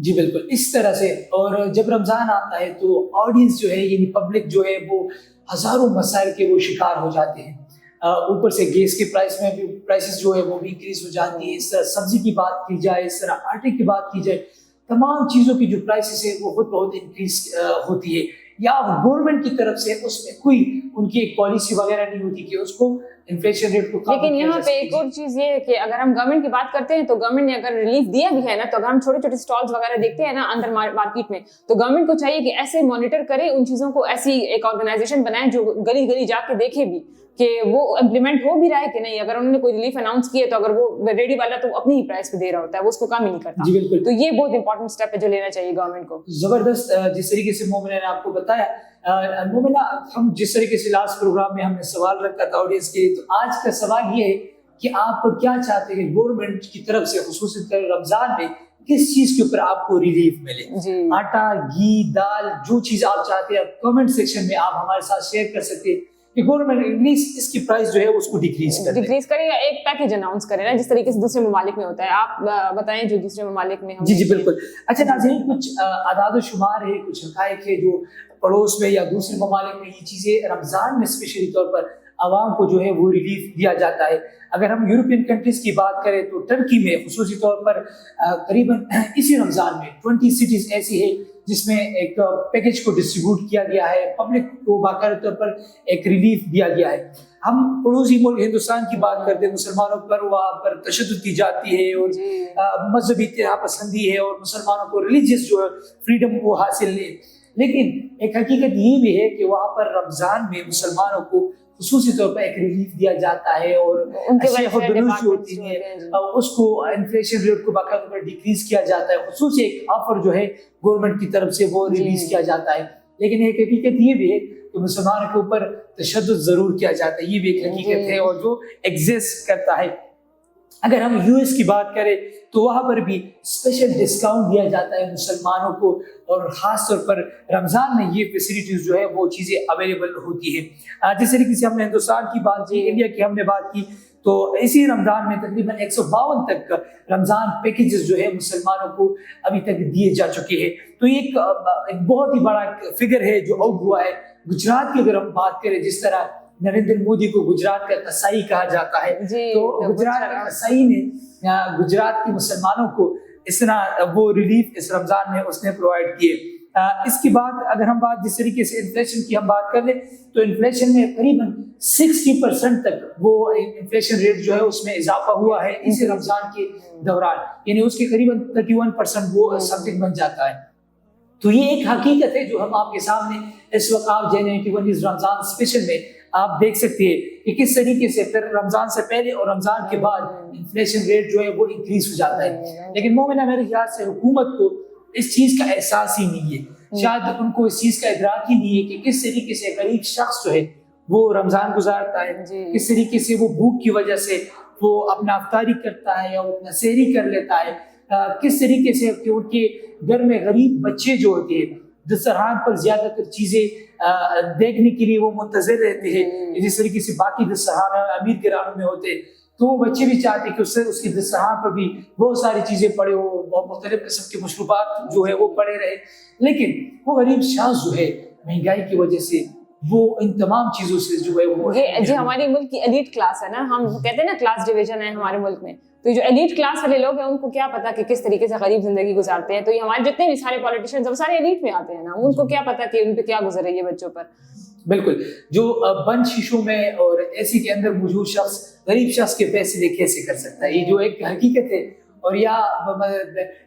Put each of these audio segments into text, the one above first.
جی بالکل اس طرح سے. اور جب رمضان آتا ہے تو آڈینس جو ہے یعنی پبلک جو ہے وہ ہزاروں مسائل کے وہ شکار ہو جاتے ہیں. اوپر سے گیس کے پرائس میں بھی پرائسز جو ہے وہ بھی انکریز ہو جاتی ہے. اس طرح سبزی کی بات کی جائے, اس طرح آٹے کی بات کی جائے, تمام چیزوں کی جو پرائسز ہے وہ بہت انکریز ہوتی ہے. یا گورنمنٹ کی طرف سے اس میں کوئی ان کی ایک پالیسی وغیرہ نہیں ہوتی کہ اس کو انفلیشن ریٹ کو. لیکن یہاں پہ ایک اور چیز یہ ہے کہ اگر ہم گورنمنٹ کی بات کرتے ہیں تو گورنمنٹ نے اگر ریلیف دیا بھی ہے نا, تو اگر ہم چھوٹے چھوٹے اسٹالز وغیرہ دیکھتے ہیں نا اندر مارکیٹ میں, تو گورنمنٹ کو چاہیے کہ ایسے مانیٹر کرے ان چیزوں کو, ایسی ایک آرگنائزیشن بنائے جو گلی گلی جا کے دیکھے بھی کہ وہ امپلیمنٹ ہو بھی رہا ہے کہ نہیں. اگر انہوں نے کوئی ریلیف اناؤنس کیا تو اگر وہ ریڈی والا تو اپنی ہی پرائس پہ دے رہا ہوتا ہے, وہ اس کو کم ہی نہیں کرتا. جی بالکل, تو یہ بہت انپورٹنٹ اسٹیپ ہے جو لینا چاہیے گورنمنٹ کو. زبردست. جس طریقے سے مومنہ نے آپ کو بتایا, مومنہ ہم جس طریقے سے لاسٹ پروگرام میں ہم نے سوال رکھا تھا آڈینس کے لیے, تو آج کا سوال یہ ہے کہ آپ کیا چاہتے ہیں گورنمنٹ کی طرف سے خصوصاً رمضان میں کس چیز کے اوپر آپ کو ریلیف ملے. آٹا, گھی, دال, جو چیز آپ چاہتے ہیں کمنٹ سیکشن میں آپ ہمارے ساتھ شیئر کر سکتے ہیں کہ گورنمنٹ انگلش اس کی پرائس جو ہے اس کو ڈیکریز کرے یا ایک پیکیج اناؤنس کرے نا, جس طریقے سے دوسرے ممالک میں ہوتا ہے. آپ بتائیں جو دوسرے ممالک میں. جی بالکل. اچھا ناظرین, کچھ اعداد و شمار ہے, کچھ حقائق ہے جو پڑوس میں یا دوسرے ممالک میں یہ چیزیں رمضان میں اسپیشلی طور پر عوام کو جو ہے وہ ریلیف دیا جاتا ہے. اگر ہم یورپین کنٹریز کی بات کریں تو ٹرکی میں خصوصی طور پر قریباً اسی رمضان میں 20 سٹیز ایسی ہے جس میں ایک پیکیج کو ڈسٹریبیوٹ کیا گیا ہے, پبلک کو باقاعدہ طور پر ایک ریلیف دیا گیا ہے. ہم پڑوسی ملک ہندوستان کی بات کرتے ہیں, مسلمانوں پر وہاں پر تشدد کی جاتی ہے اور مذہبی اتحاد پسندی ہے اور مسلمانوں کو ریلیجیس جو ہے فریڈم وہ حاصل ہے. لیکن ایک حقیقت یہ بھی ہے کہ وہاں پر رمضان میں مسلمانوں کو خصوصی طور پر ایک ریلیف دیا جاتا ہے اور ہوتی ہے اس کو انفلیشن ریٹ کو باقاعدہ پر ڈیکریز کیا جاتا ہے. خصوصی ایک آفر جو ہے گورنمنٹ کی طرف سے وہ ریلیز کیا جاتا ہے. لیکن ایک حقیقت یہ بھی ہے کہ مسلمانوں کے اوپر تشدد ضرور کیا جاتا ہے, یہ بھی ایک حقیقت ہے اور جو ایگزسٹ کرتا ہے. اگر ہم یو ایس کی بات کریں تو وہاں پر بھی اسپیشل ڈسکاؤنٹ دیا جاتا ہے مسلمانوں کو, اور خاص طور پر رمضان میں یہ فیسلٹیز جو ہے وہ چیزیں اویلیبل ہوتی ہے. جس طریقے سے ہم نے ہندوستان کی بات کی, انڈیا کی ہم نے بات کی, تو اسی رمضان میں تقریباً 152 تک رمضان پیکیجز جو ہے مسلمانوں کو ابھی تک دیے جا چکے ہیں. تو یہ ایک بہت ہی بڑا فگر ہے جو آؤٹ ہوا ہے. گجرات کی اگر ہم بات کریں, جس طرح نریندر مودی کو گجرات کا قصائی کہا جاتا ہے, تو گجرات کے قصائی نے گجرات کے مسلمانوں کو اس طرح وہ ریلیف اس رمضان میں اس نے پرووائڈ کیے. اس کی بات اگر ہم بات جس طریقے سے انفلیشن کی ہم بات کر لیں تو انفلیشن میں قریباً 60% تک وہ انفلیشن ریٹ جو ہے اس میں اضافہ ہوا ہے اسی رمضان کے دوران, یعنی اس کے قریباً 31% وہ سم تھنگ بن جاتا ہے. تو یہ ایک حقیقت ہے جو ہم آپ کے سامنے اس وقت آپ J91 رمضان اسپیشل میں آپ دیکھ سکتے ہیں کہ کس طریقے سے پھر رمضان سے پہلے اور رمضان کے بعد انفلیشن ریٹ جو ہے وہ انکریز ہو جاتا ہے. لیکن مومنہ میرے خیال سے حکومت کو اس چیز کا احساس ہی نہیں ہے, شاید ان کو اس چیز کا ادراک ہی نہیں ہے کہ کس طریقے سے غریب شخص جو ہے وہ رمضان گزارتا ہے, کس طریقے سے وہ بھوک کی وجہ سے وہ اپنا افطاری کرتا ہے یا وہ اپنا سحری کر لیتا ہے, کس طریقے سے کہ ان کے گھر میں غریب بچے جو ہوتے ہیں دسترخوان پر زیادہ تر چیزیں دیکھنے کے لیے وہ منتظر رہتے ہیں, جس طریقے سے باقی دسترخوان امیر گھرانوں میں ہوتے ہیں, تو وہ بچے بھی چاہتے ہیں کہ اس کی دسترخوان پر بھی بہت ساری چیزیں پڑے ہو, بہت مختلف قسم کے مشروبات جو ہے وہ پڑے رہے. لیکن وہ غریب شخص جو ہے مہنگائی کی وجہ سے وہ ان تمام چیزوں سے جو ہے وہ جی ہمارے ملک کی ایلیٹ کلاس ہے نا, ہم کہتے ہیں نا کلاس ڈویژن ہے ہمارے ملک میں, تو جو ایلیٹ کلاس والے لوگ ہیں ان کو کیا پتا کہ کس طریقے سے غریب زندگی گزارتے ہیں. تو یہ ہمارے جتنے بھی سارے پولیٹیشینز وہ سارے ایلیٹ میں آتے ہیں نا, ان کو کیا پتا کہ ان پہ کیا گزر رہی ہے بچوں پر. بالکل, جو بند شیشوں میں اور ایسی کے اندر موجود شخص غریب شخص کے فیصلے کیسے کر سکتا ہے, یہ جو ایک حقیقت ہے. اور یا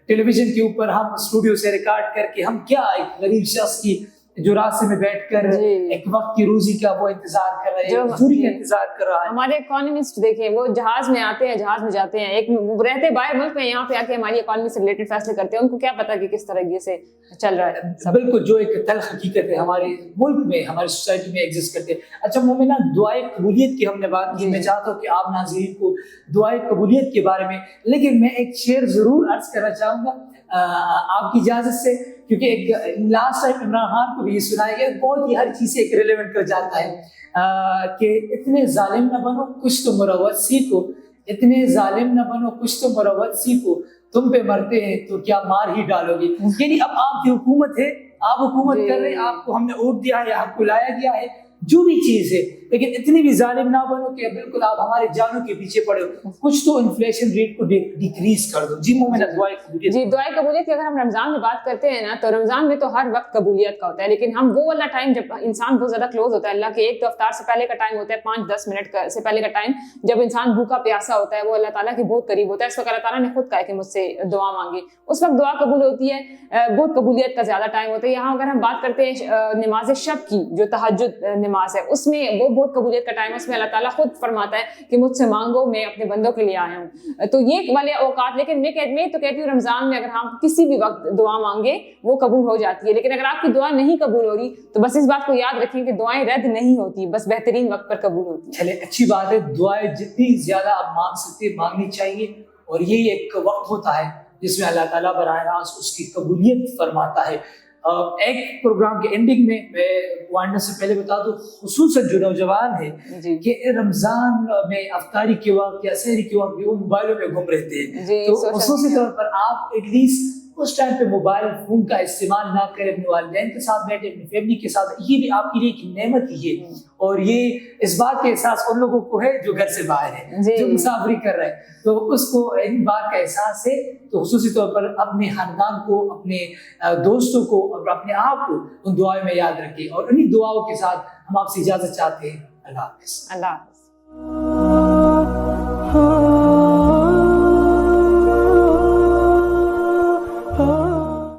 ٹیلی ویژن کے اوپر ہم اسٹوڈیو سے ریکارڈ کر کے ہم کیا ایک غریب شخص کی جو راستے میں بیٹھ کر ایک وقت کی روزی کا وہ انتظار کر رہا ہے, مزدوری کا انتظار کر رہا ہے. ہمارے اکانومسٹ دیکھیں, وہ جہاز میں آتے ہیں, جہاز میں جاتے ہیں, ایک رہتے باہر ملک میں, یہاں پہ آ کے ہماری اکانومی سے ریلیٹڈ فیصلے کرتے ہیں, ان کو کیا پتا کہ کس طرح سے چل رہا ہے. بالکل, جو ایک تلخ حقیقت ہے ہمارے ملک میں, ہماری سوسائٹی میں ایگزسٹ کرتے ہیں. اچھا مومنہ, دعائے قبولیت کی ہم نے بات کی, میں چاہتا ہوں کہ آپ ناظرین کو دعائے قبولیت کے بارے میں, لیکن میں ایک شعر ضرور عرض کرنا چاہوں گا آپ کی اجازت سے, کیونکہ ایک لاسٹ ٹائم عمران خان کو بھی یہ سنایا گیا, بہت ہی ہر چیز سے ایک ریلیونٹ کر جاتا ہے کہ اتنے ظالم نہ بنو کچھ تو مروت سیکھو, اتنے ظالم نہ بنو کچھ تو مروت سیکھو, تم پہ مرتے ہیں تو کیا مار ہی ڈالو گے. یعنی اب آپ کی حکومت ہے, آپ حکومت کر رہے ہیں, آپ کو ہم نے ووٹ دیا ہے یا آپ کو لایا گیا ہے, جو بھی چیز ہے, لیکن اتنی بھی ظالم نہ بنو کہ بالکل آپ ہمارے جانوں کے پیچھے پڑے ہو. کچھ تو انفلیشن ریٹ کو ڈیکریز کر دو. جی مومنہ, دعائے قبولیت. جی دعائے قبولیت کی اگر ہم رمضان میں بات کرتے ہیں نا, تو رمضان میں تو ہر وقت قبولیت کا ہوتا ہے, لیکن ہم وہ والا ٹائم جب انسان بہت زیادہ کلوز ہوتا ہے اللہ کے, ایک تو افطار سے پہلے کا ٹائم ہوتا ہے 5-10 منٹ سے پہلے کا ٹائم, جب انسان بھوکا پیاسا ہوتا ہے, وہ اللہ تعالیٰ کے بہت قریب ہوتا ہے. اس وقت اللہ تعالیٰ نے خود کہا کہ مجھ سے دعا مانگے, اس وقت دعا قبول ہوتی ہے, بہت قبولیت کا زیادہ ٹائم ہوتا ہے. یہاں اگر ہم بات کرتے ہیں نماز شب کی, جو تہجد نماز ہے, اس میں وہ بہت قبولیت کا ٹائم ہے. اس میں اللہ تعالیٰ خود فرماتا ہے کہ مجھ سے مانگو, میں اپنے بندوں کے لیے آیا ہوں. تو یہ والے اوقات, لیکن میں تو کہتی ہوں رمضان میں اگر ہم کسی بھی وقت دعا مانگے وہ قبول ہو جاتی ہے. لیکن اگر آپ کی دعا نہیں قبول ہو رہی تو بس اس بات کو یاد رکھیں کہ دعائیں رد نہیں ہوتی, بس بہترین وقت پر قبول ہوتی ہیں. چلے اچھی بات ہے, دعائیں جتنی زیادہ آپ مانگ سکتے مانگنی چاہیے, اور یہی ایک وقت ہوتا ہے جس میں اللہ تعالیٰ براہ راست اس کی قبولیت فرماتا ہے. ایک پروگرام کے اینڈنگ میں وانڈا سے پہلے بتا دوں, خصوصاً جو نوجوان ہے کہ رمضان میں افطاری کے وقت یا سحری کے وقت وہ موبائلوں میں گم رہتے ہیں, تو خصوصی طور پر آپ ایٹ لیسٹ اس ٹائم پہ موبائل فون کا استعمال نہ کریں, اپنے والدین کے ساتھ بیٹھے, اپنی فیملی کے ساتھ. یہ بھی آپ کے لیے ایک نعمت ہی ہے, اور یہ اس بات کا احساس ان لوگوں کو ہے جو گھر سے باہر ہے, جو مسافری کر رہے ہیں, تو اس کو ان بات کا احساس ہے. تو خصوصی طور پر اپنے خاندان کو, اپنے دوستوں کو اور اپنے آپ کو ان دعاؤں میں یاد رکھیں, اور انہی دعاؤں کے ساتھ ہم آپ سے اجازت چاہتے ہیں. اللہ حافظ. اللہ